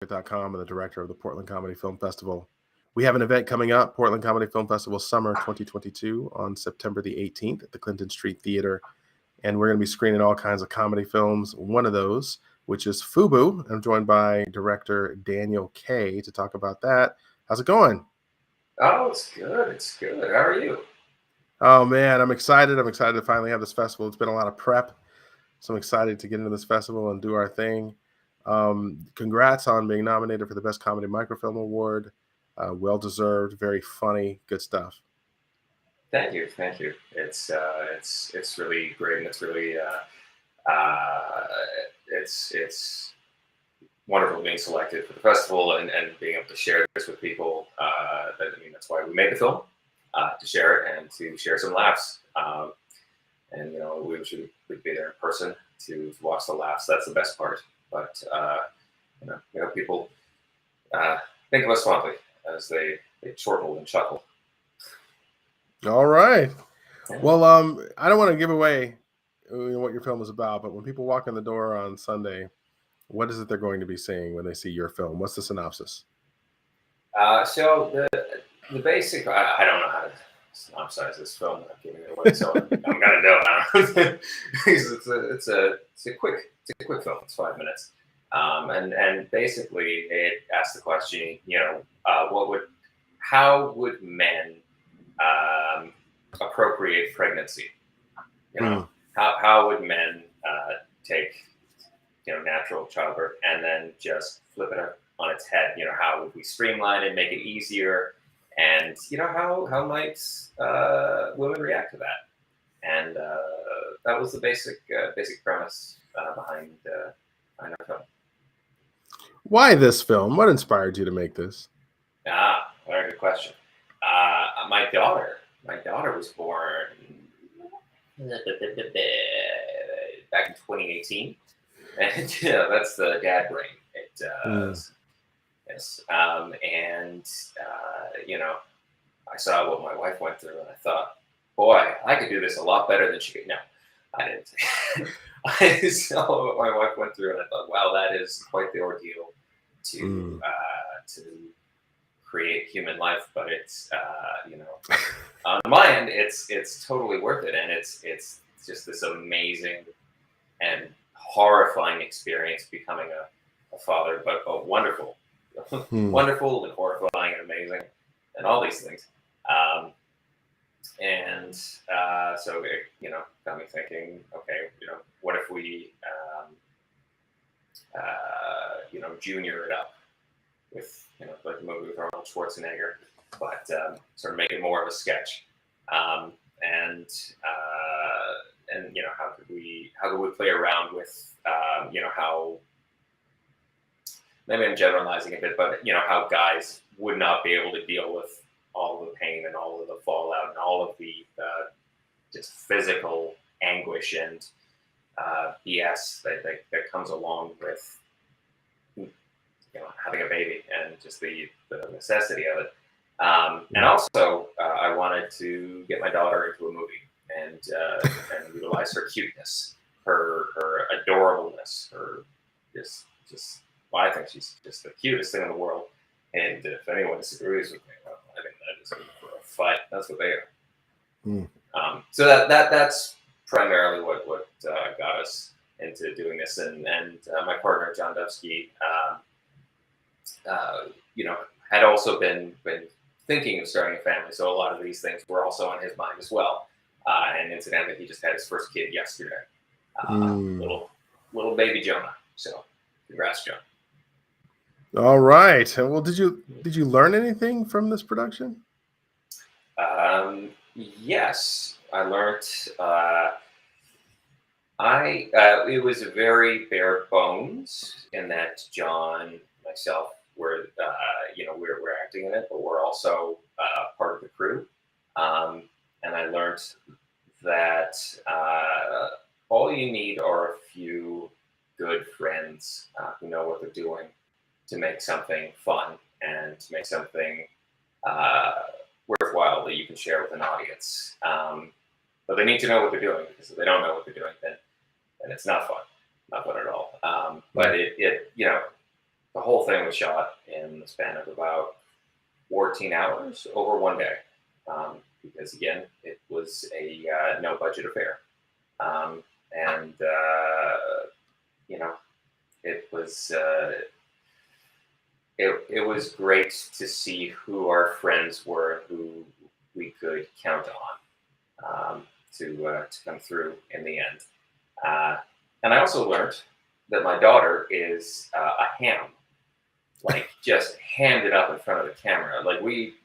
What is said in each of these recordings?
and the director of the Portland Comedy Film Festival. We have an event coming up, Portland Comedy Film Festival Summer 2022 on September the 18th at the Clinton Street Theater. And we're going to be screening all kinds of comedy films. One of those, which is FUBU. I'm joined by director Daniel K. to talk about that. How's it going? Oh, it's good. It's good. How are you? Oh, man, I'm excited. I'm excited to finally have this festival. It's been a lot of prep. So I'm excited to get into this festival and do our thing. Congrats on being nominated for the Best Comedy Microfilm Award. Well-deserved, very funny, good stuff. Thank you. It's really great, and it's really it's wonderful being selected for the festival and being able to share this with people. That's why we made the film, to share it and to share some laughs. And we should be there in person to watch the laughs. That's the best part. But people think of us fondly as they chortle and chuckle. All right. Well, I don't want to give away what your film is about, but when people walk in the door on Sunday, what is it they're going to be seeing when they see your film? What's the synopsis? So the basic, I don't know how to synopsize this film. I'm giving it away, so I'm gonna know. It's a quick film. It's 5 minutes, and basically it asks the question, how would men appropriate pregnancy? How would men take natural childbirth and then just flip it on its head? How would we streamline it, make it easier? And how might women react to that? And that was the basic premise behind our film. Why this film? What inspired you to make this? Very good question. My daughter was born back in 2018, and that's the dad brain. Yes. I saw what my wife went through, and I thought, boy, I could do this a lot better than she could. No, I didn't. I saw what my wife went through, and I thought, wow, that is quite the ordeal to create human life. But it's, on my end, it's totally worth it, and it's just this amazing and horrifying experience becoming a father, but wonderful. Wonderful and horrifying and amazing and all these things. So it, got me thinking, okay, what if we, junior it up with, like the movie with Arnold Schwarzenegger, but sort of make it more of a sketch. How could we play around with, how, maybe I'm generalizing a bit, but how guys would not be able to deal with all of the pain and all of the fallout and all of the just physical anguish and BS that comes along with having a baby and just the necessity of it. And also, I wanted to get my daughter into a movie and utilize her cuteness, her adorableness, her just. Well, I think she's just the cutest thing in the world. And if anyone disagrees with me, well, I think that is for a fight. That's what they are. So that's primarily what got us into doing this. And my partner, John Dubsky, had also been thinking of starting a family. So a lot of these things were also on his mind as well. And incidentally, he just had his first kid yesterday. Little baby Jonah. So congrats, John. All right. Well, did you learn anything from this production? Yes, I learned. It was very bare bones in that John, myself, we're acting in it, but we're also part of the crew. And I learned that all you need are a few good friends who know what they're doing to make something fun and to make something worthwhile that you can share with an audience. But they need to know what they're doing, because if they don't know what they're doing, then it's not fun at all. But the whole thing was shot in the span of about 14 hours over one day, because again, it was a no budget affair, and you know, it was it was great to see who our friends were, who we could count on to come through in the end. And I also learned that my daughter is a ham, like just hammed it up in front of the camera. Like we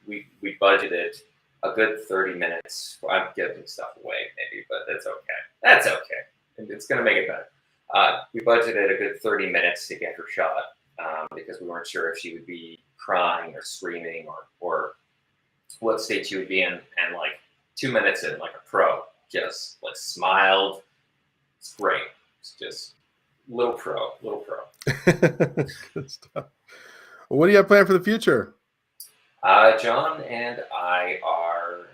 budgeted a good 30 minutes. I'm giving stuff away maybe, but that's okay. That's okay. It's gonna make it better. We budgeted a good 30 minutes to get her shot, because we weren't sure if she would be crying or screaming or what state she would be in. And like 2 minutes in, like a pro, just like smiled. It's great. It's just little pro. Good stuff. Well, what do you have planned for the future? John and I are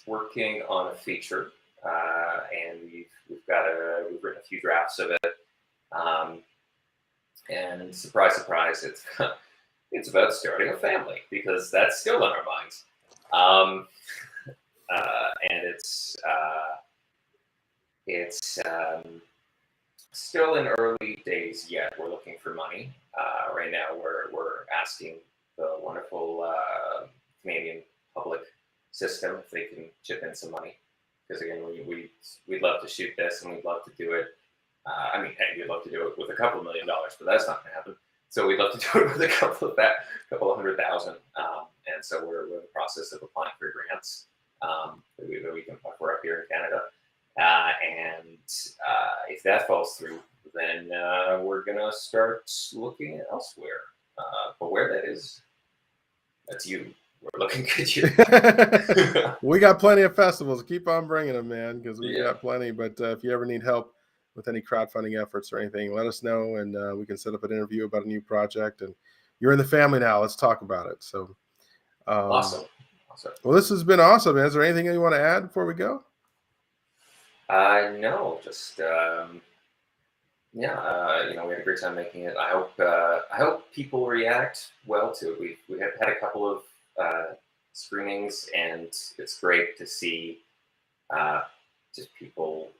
working on a feature, and we've written a few drafts of it. And surprise, surprise, it's about starting a family, because that's still on our minds. And it's still in early days yet. We're looking for money. Right now, we're asking the wonderful Canadian public system if they can chip in some money, because again, we'd love to shoot this, and we'd love to do it. I mean, hey, we'd love to do it with a couple $1 million, but that's not going to happen. So we'd love to do it with a couple of $100,000. And so we're in the process of applying for grants that we can apply for up here in Canada. And if that falls through, then we're going to start looking elsewhere. But where that is, that's you. We're looking at you. We got plenty of festivals. Keep on bringing them, man, because we Yeah. got plenty. But if you ever need help with any crowdfunding efforts or anything, let us know, and we can set up an interview about a new project. And you're in the family now. Let's talk about it. So Awesome. Well, this has been awesome, man. Is there anything you want to add before we go? No, just we had a great time making it. I hope people react well to it. We have had a couple of screenings, and it's great to see just people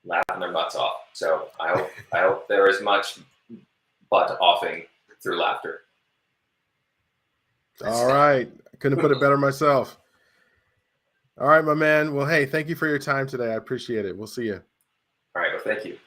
laughing their butts off. So I hope there is much butt offing through laughter. All right. I couldn't put it better myself. All right, my man. Well, hey, thank you for your time today. I appreciate it. We'll see you. All right. Well, thank you.